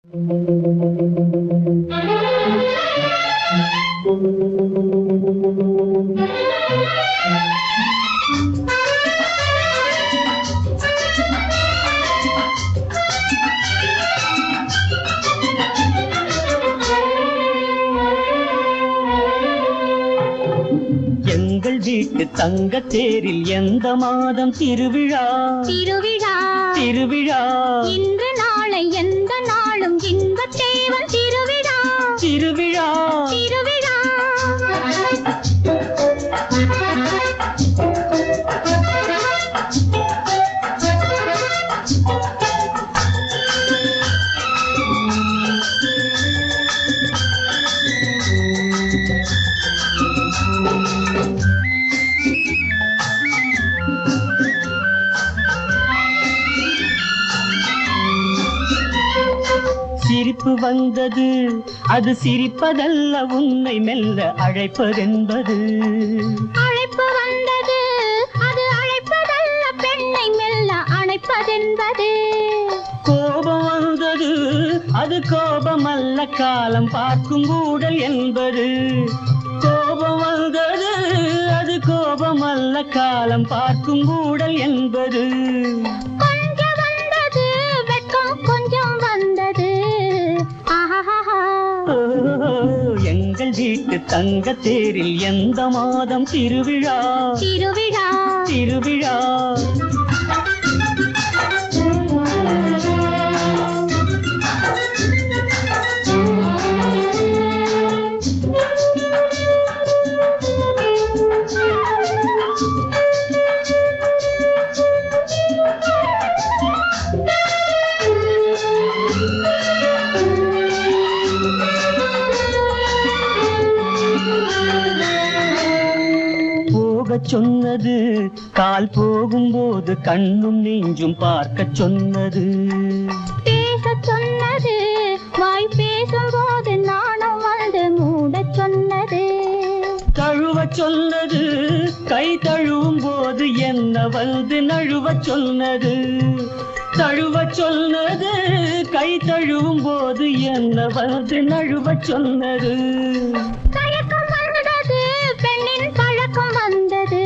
எங்கள் வீட்டு தங்கத் தேரில் எந்த மாதம் திருவிழா திருவிழா திருவிழா இன்று நாளை எந்த நாளும் இன்பத் தேவன் திருவிழா திருவிழா திருவிழா சிரிப்பு வந்தது, அது சிரிப்பதல்ல, உன்னை மெல்ல அழைப்பதென்பது. அழைப்பு வந்தது, அது அழைப்பதல்ல, பெண்ணை மெல்ல அழைப்பதென்பது. கோபம் வந்தது, அது கோபமல்ல, காலம் பார்க்கும் ஊடல் என்பது. கோபம் வந்தது, அது கோபமல்ல, காலம் பார்க்கும் ஊடல் என்பது. கொஞ்சம் வந்தது வெட்கம், கொஞ்சம் வந்தது. எங்கள் வீட்டு தங்கத் தேரில் எந்த மாதம் திருவிழா திருவிழா திருவிழா. சொன்னது கால் போகும்போது கண்ணும் நெஞ்சும் பார்க்க சொன்னது. பேச சொன்னது வாய் பேசும்போது நாணம் வந்து மூட சொன்னது. தழுவ சொன்னது கை தழுவும் போது என்ன வந்து நழுவ சொன்னது. தழுவ சொன்னது கை தழுவும் போது என்ன வந்து நழுவ சொன்னது. தயக்கம் வந்தது, பெண்ணின் பழக்கம் வந்தது.